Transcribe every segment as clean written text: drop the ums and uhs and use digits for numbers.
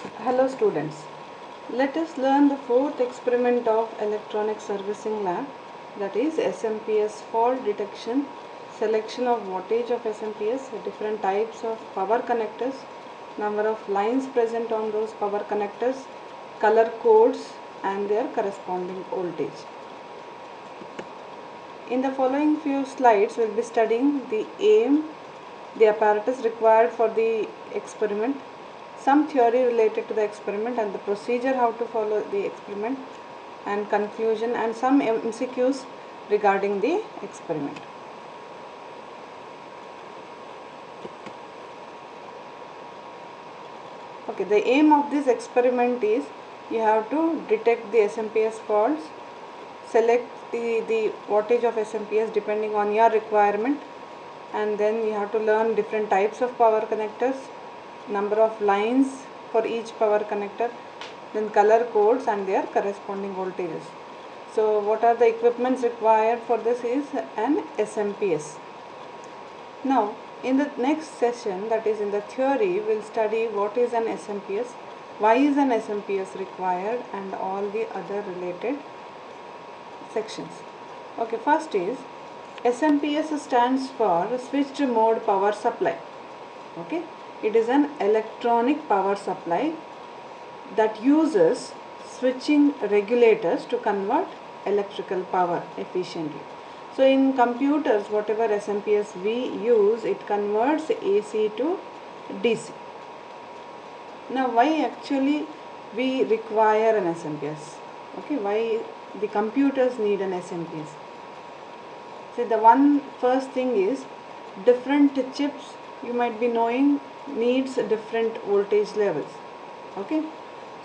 Hello students, let us learn the fourth experiment of Electronic Servicing Lab, that is SMPS fault detection, selection of wattage of SMPS, different types of power connectors, number of lines present on those power connectors, color codes and their corresponding voltage. In the following few slides we will be studying the aim, the apparatus required for the experiment, some theory related to the experiment and the procedure how to follow the experiment, and conclusion and some MCQs regarding the experiment. Okay, the aim of this experiment is you have to detect the SMPS faults, select the wattage of SMPS depending on your requirement, and then you have to learn different types of power connectors, number of lines for each power connector, then color codes and their corresponding voltages. So what are the equipments required for this is an SMPS. Now in the next session, that is in the theory, we will study what is an SMPS, why is an SMPS required and all the other related sections. Okay, first is SMPS stands for switched mode power supply. Okay, it is an electronic power supply that uses switching regulators to convert electrical power efficiently. So in computers, whatever SMPS we use, it converts AC to DC. Now why actually we require an SMPS? Okay, why the computers need an SMPS? See, the one first thing is different chips, you might be knowing, needs different voltage levels. Okay,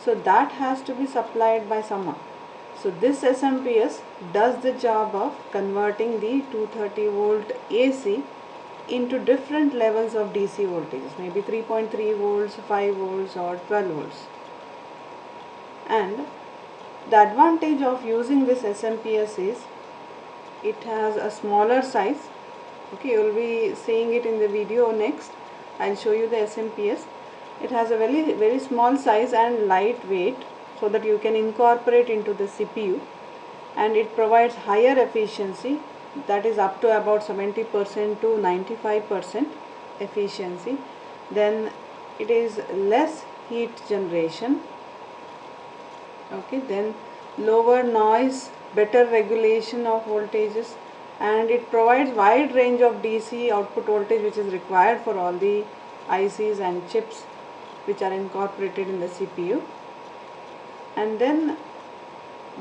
so that has to be supplied by someone. So this SMPS does the job of converting the 230 volt AC into different levels of DC voltages, maybe 3.3 volts, 5 volts or 12 volts. And the advantage of using this SMPS is it has a smaller size. Okay, you will be seeing it in the video next. I will show you the SMPS. It has a very small size and lightweight, so that you can incorporate into the CPU, and it provides higher efficiency, that is up to about 70% to 95% efficiency. Then it is less heat generation. Okay, then lower noise, better regulation of voltages, and it provides wide range of DC output voltage which is required for all the ICs and chips which are incorporated in the CPU. And then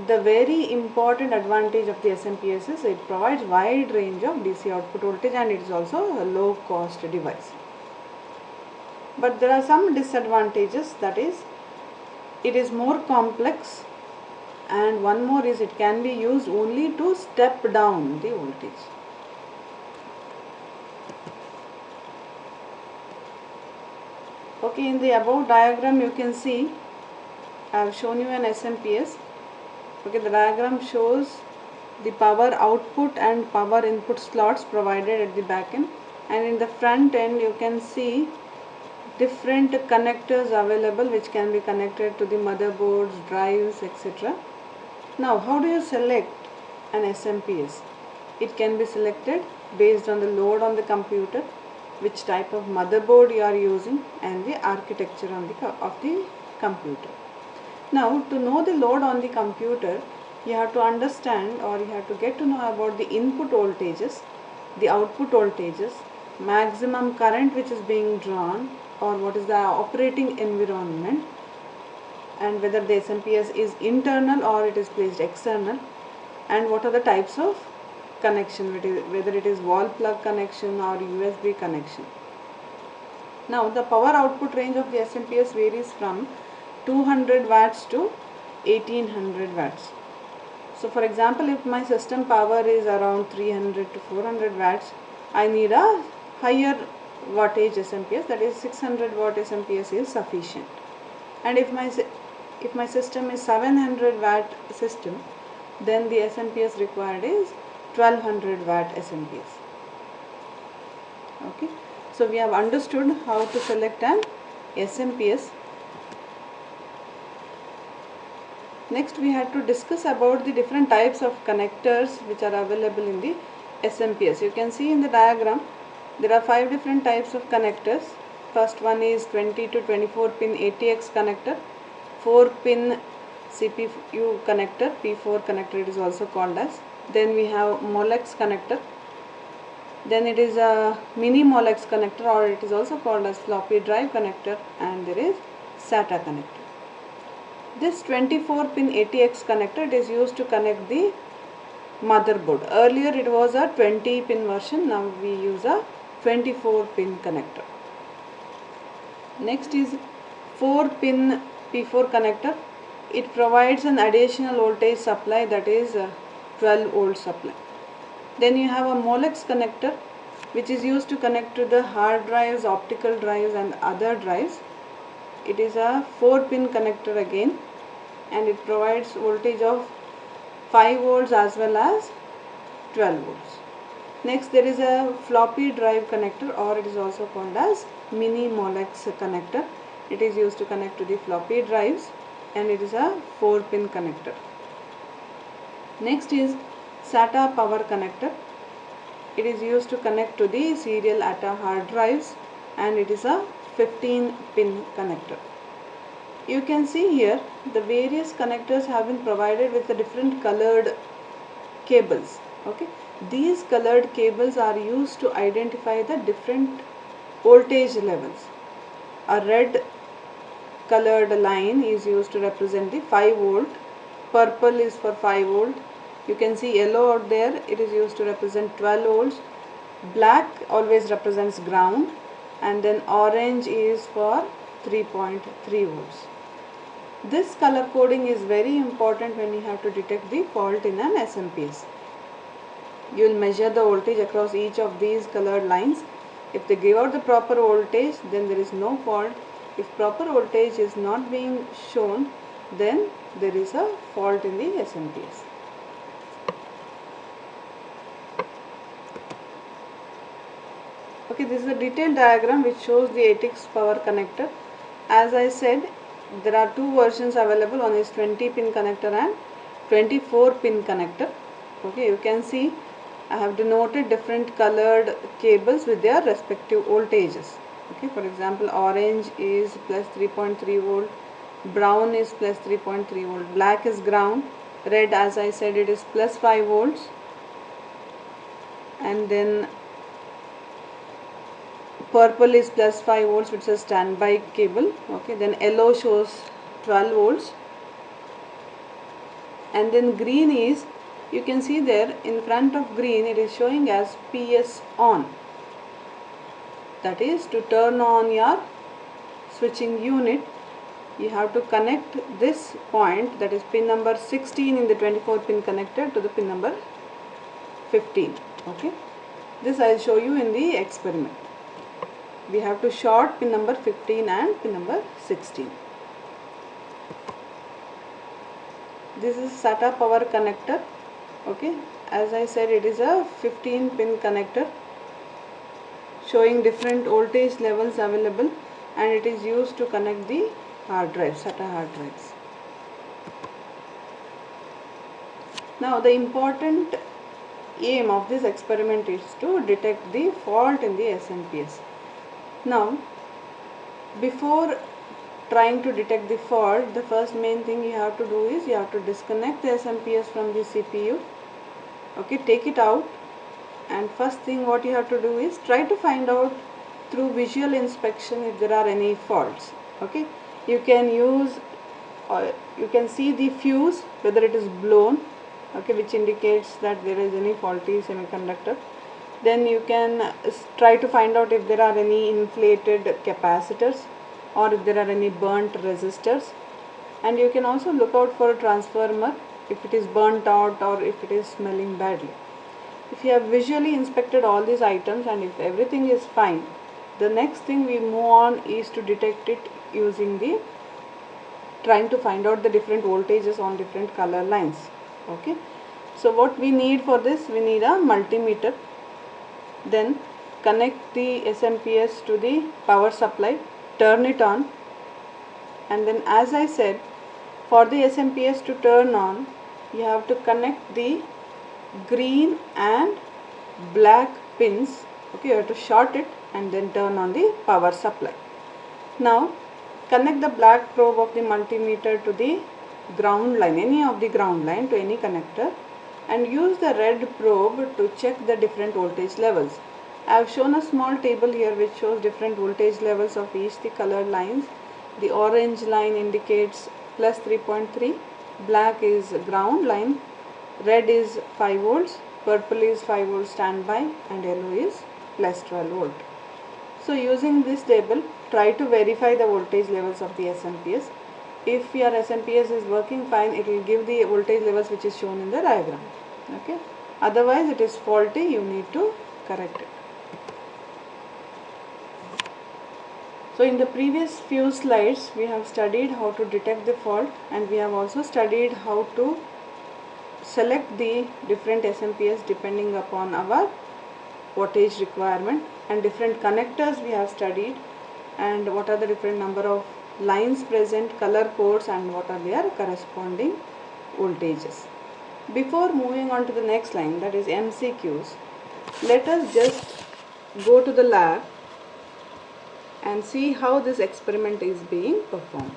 the very important advantage of the SMPS is it provides wide range of DC output voltage, and it is also a low cost device. But there are some disadvantages, that is it is more complex, and one more is it can be used only to step down the voltage. Okay, in the above diagram you can see I have shown you an SMPS. Okay, the diagram shows the power output and power input slots provided at the back end, and in the front end you can see different connectors available which can be connected to the motherboards, drives, etc. Now how do you select an SMPS? It can be selected based on the load on the computer, which type of motherboard you are using, and the architecture of the computer. Now to know the load on the computer, you have to understand, or you have to get to know about the input voltages, the output voltages, maximum current which is being drawn, or what is the operating environment, and whether the SMPS is internal or it is placed external, and what are the types of connection, whether it is wall plug connection or USB connection. Now the power output range of the SMPS varies from 200 watts to 1800 watts. So for example, if my system power is around 300 to 400 watts, I need a higher wattage SMPS, that is 600 watt SMPS is sufficient. And if my system is 700 watt system, then the SMPS required is 1200 watt SMPS. Okay, so we have understood how to select an SMPS. Next we had to discuss about the different types of connectors which are available in the SMPS. You can see in the diagram there are 5 different types of connectors. First one is 20 to 24 pin ATX connector, 4 pin CPU connector, P4 connector it is also called as. Then we have Molex connector. Then it is a mini Molex connector, or it is also called as floppy drive connector, and there is SATA connector. This 24 pin ATX connector, it is used to connect the motherboard. Earlier it was a 20 pin version, now we use a 24 pin connector. Next is 4 pin P4 connector. It provides an additional voltage supply, that is 12 volt supply. Then you have a Molex connector which is used to connect to the hard drives, optical drives and other drives. It is a 4 pin connector again, and it provides voltage of 5 volts as well as 12 volts. Next there is a floppy drive connector, or it is also called as mini Molex connector. It is used to connect to the floppy drives, and it is a 4 pin connector. Next is SATA power connector. It is used to connect to the serial ATA hard drives, and it is a 15 pin connector. You can see here the various connectors have been provided with the different colored cables. Okay, these colored cables are used to identify the different voltage levels. A red colored line is used to represent the 5 volt, purple is for 5 volt, you can see yellow out there, it is used to represent 12 volts, black always represents ground, and then orange is for 3.3 volts. This color coding is very important when you have to detect the fault in an SMPS. You will measure the voltage across each of these colored lines. If they give out the proper voltage, then there is no fault. If proper voltage is not being shown, then there is a fault in the SMPS. Okay, this is a detailed diagram which shows the ATX power connector. As I said, there are 2 versions available. One is 20 pin connector and 24 pin connector. Okay, you can see I have denoted different colored cables with their respective voltages. Okay, for example, orange is plus 3.3 volt, brown is plus 3.3 volt, black is ground, red, as I said, it is plus 5 volts, and then purple is plus 5 volts, which is a standby cable. Okay, then yellow shows 12 volts, and then green is, you can see there in front of green it is showing as PS on, that is to turn on your switching unit. You have to connect this point, that is pin number 16 in the 24 pin connector, to the pin number 15. Okay, this I will show you in the experiment. We have to short pin number 15 and pin number 16. This is SATA power connector. Okay, as I said, it is a 15 pin connector showing different voltage levels available, and it is used to connect the hard drives, SATA hard drives. Now the important aim of this experiment is to detect the fault in the SMPS. Now, before trying to detect the fault, the first main thing you have to do is you have to disconnect the SMPS from the CPU. Okay, take it out, and first thing what you have to do is try to find out through visual inspection if there are any faults. Okay, you can use, you can see the fuse whether it is blown, okay, which indicates that there is any faulty semiconductor. Then you can try to find out if there are any inflated capacitors, or if there are any burnt resistors, and you can also look out for a transformer if it is burnt out or if it is smelling badly. If you have visually inspected all these items and if everything is fine, the next thing we move on is to detect it using the trying to find out the different voltages on different color lines. Okay, so what we need for this, we need a multimeter. Then connect the SMPS to the power supply, turn it on, and then as I said, For the SMPS to turn on, you have to connect the green and black pins. Okay, you have to short it and then turn on the power supply. Now connect the black probe of the multimeter to the ground line, any of the ground line to any connector, and use the red probe to check the different voltage levels. I have shown a small table here which shows different voltage levels of each the colored lines. The orange line indicates plus 3.3, black is ground line, red is 5 volts, purple is 5 volts standby, and yellow is plus 12 volt. So using this table, try to verify the voltage levels of the SMPS. If your SMPS is working fine, it will give the voltage levels which is shown in the diagram. Okay. Otherwise it is faulty, you need to correct it. So in the previous few slides, we have studied how to detect the fault, and we have also studied how to select the different SMPS depending upon our voltage requirement, and different connectors we have studied, and what are the different number of lines present, color codes, and what are their corresponding voltages. Before moving on to the next line, that is MCQs, let us just go to the lab and see how this experiment is being performed.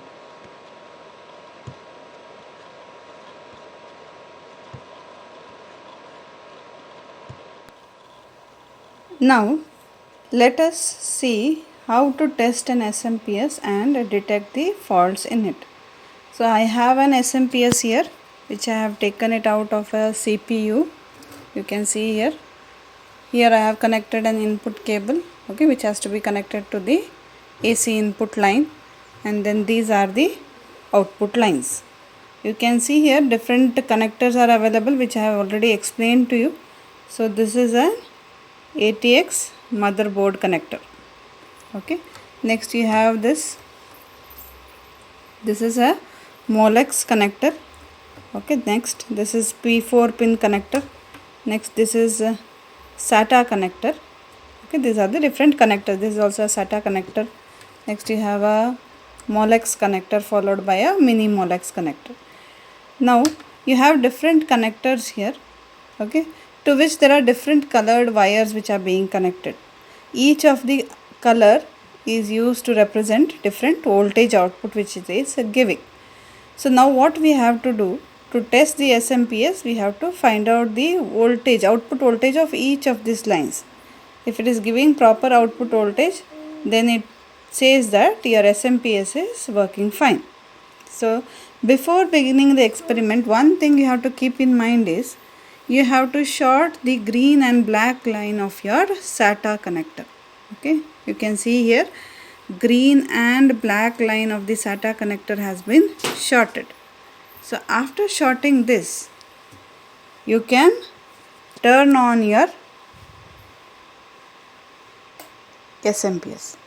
Now let us see how to test an SMPS and detect the faults in it. So I have an SMPS here which I have taken it out of a CPU. You can see here. Here I have connected an input cable, okay, which has to be connected to the AC input line, and then these are the output lines. You can see here different connectors are available which I have already explained to you. So this is an ATX motherboard connector. Okay. Next you have this. This is a Molex connector. Okay. Next this is P4 pin connector. Next this is a SATA connector. Okay. These are the different connectors. This is also a SATA connector. Next you have a Molex connector followed by a mini Molex connector. Now you have different connectors here, okay, to which there are different colored wires which are being connected. Each of the color is used to represent different voltage output which it is giving. So now what we have to do to test the SMPS, we have to find out the voltage, output voltage of each of these lines. If it is giving proper output voltage, then it says that your SMPS is working fine. So before beginning the experiment, one thing you have to keep in mind is you have to short the green and black line of your SATA connector. Okay, you can see here green and black line of the SATA connector has been shorted. So after shorting this, you can turn on your SMPS.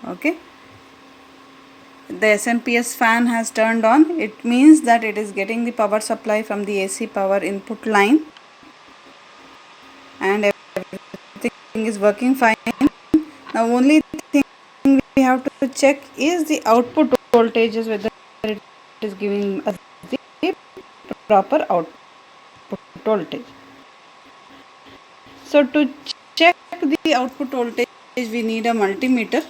Okay, the SMPS fan has turned on. It means that it is getting the power supply from the AC power input line and everything is working fine. Now only thing we have to check is the output voltages, whether it is giving us the proper output voltage. So to check the output voltage, we need a multimeter.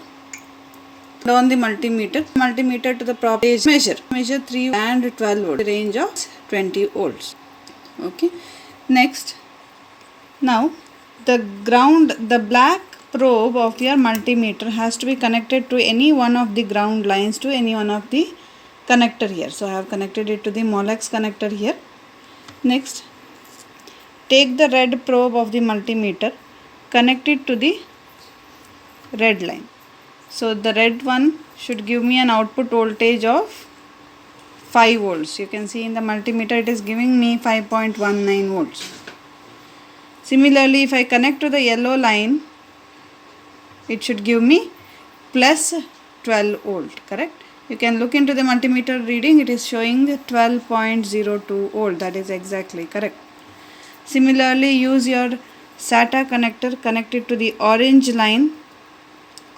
On the multimeter to the proper measure 3 and 12 volts, range of 20 volts. Okay. Next, now the black probe of your multimeter has to be connected to any one of the ground lines, to any one of the connector here. So I have connected it to the Molex connector here. Next, take the red probe of the multimeter, connect it to the red line. So the red one should give me an output voltage of 5 volts. You can see in the multimeter it is giving me 5.19 volts. Similarly, if I connect to the yellow line, it should give me plus 12 volt, correct? You can look into the multimeter reading, it is showing 12.02 volt. That is exactly correct. Similarly, use your SATA connector, connect it to the orange line.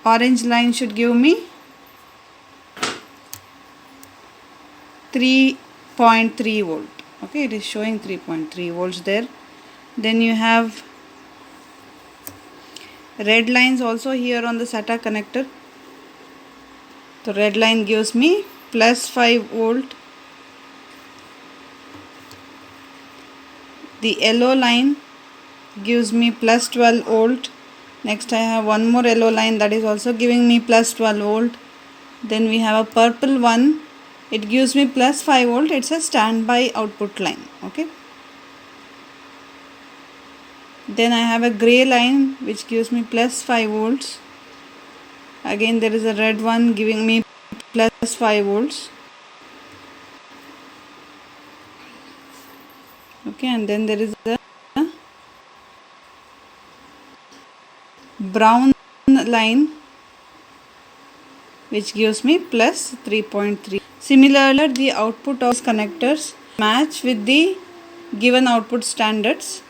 Orange line should give me 3.3 volt. Okay, it is showing 3.3 volts there. Then you have red lines also here on the SATA connector. The red line gives me plus 5 volt. The yellow line gives me plus 12 volt. Next I have one more yellow line that is also giving me plus 12 volt. Then we have a purple one, it gives me plus 5 volt. It's a standby output line. Okay, then I have a gray line which gives me plus 5 volts. Again there is a red one giving me plus 5 volts. Okay, and then there is a brown line which gives me plus 3.3. Similarly, the output of connectors match with the given output standards,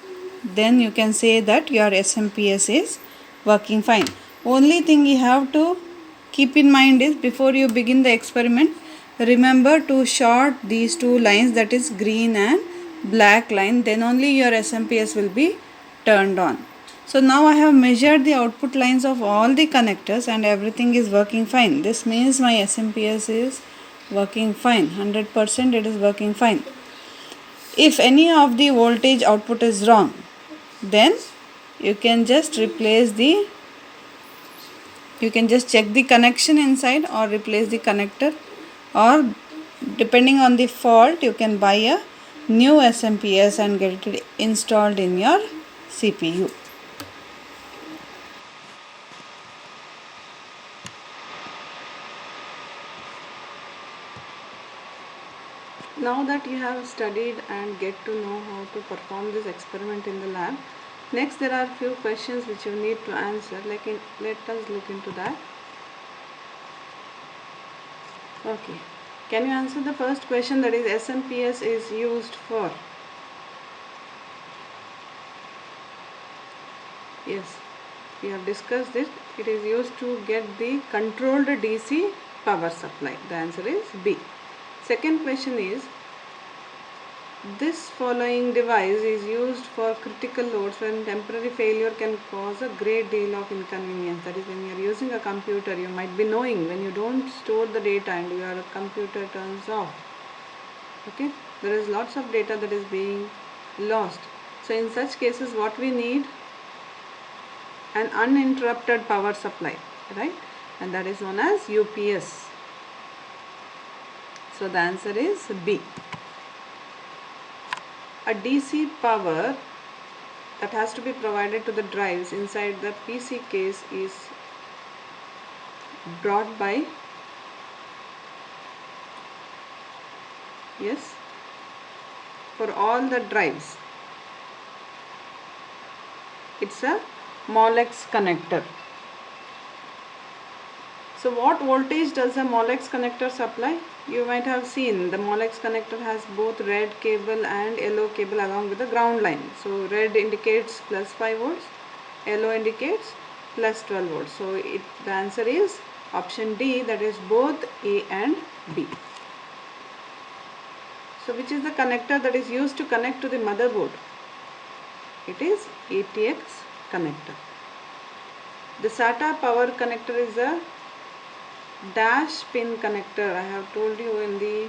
then you can say that your SMPS is working fine. Only thing you have to keep in mind is before you begin the experiment, remember to short these two lines, that is green and black line, then only your SMPS will be turned on. So now I have measured the output lines of all the connectors and everything is working fine. This means my SMPS is working fine. 100% it is working fine. If any of the voltage output is wrong, then you can just check the connection inside or replace the connector, or depending on the fault you can buy a new SMPS and get it installed in your CPU. Now that you have studied and get to know how to perform this experiment in the lab, next there are few questions which you need to answer. Let us look into that. Okay, can you answer the first question, that is SMPS is used for? Yes, we have discussed it. It is used to get the controlled DC power supply. The answer is B. Second question is, this following device is used for critical loads when temporary failure can cause a great deal of inconvenience. That is, when you are using a computer, you might be knowing when you don't store the data and your computer turns off. Okay, there is lots of data that is being lost. So in such cases what we need? An uninterrupted power supply, right? And that is known as UPS. So the answer is B. A DC power that has to be provided to the drives inside the PC case is brought by, yes, for all the drives, it's a Molex connector. So what voltage does the Molex connector supply? You might have seen the Molex connector has both red cable and yellow cable along with the ground line. So red indicates plus 5 volts, yellow indicates plus 12 volts. So the answer is option D, that is both A and B. So which is the connector that is used to connect to the motherboard? It is ATX connector. The SATA power connector is a dash pin connector. I have told you in the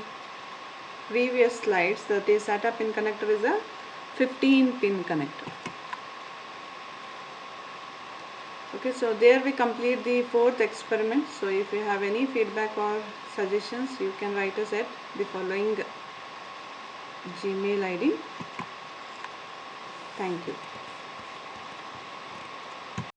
previous slides that the SATA pin connector is a 15 pin connector. Okay, so there we complete the fourth experiment. So if you have any feedback or suggestions, you can write us at the following Gmail ID. Thank you.